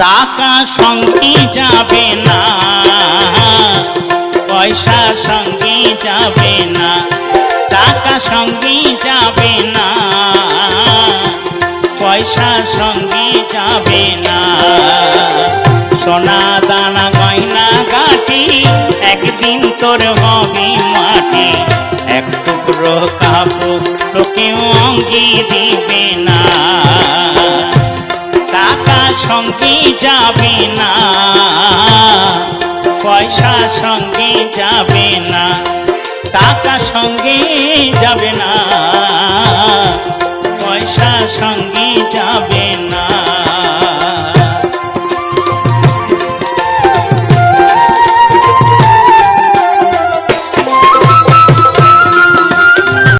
টাকা সঙ্গে যাবে না, পয়সা সঙ্গে যাবে না, টাকা সঙ্গে যাবে না, পয়সা সঙ্গে যাবে না। সোনা দানা গয়না গাটি একদিন তোর হবে মাটি, এক টুকরো কাপড় কেউ অঙ্গি দিবে না। টাকা সঙ্গে যাবে না, পয়সা সঙ্গে যাবে না, টাকা সঙ্গে যাবে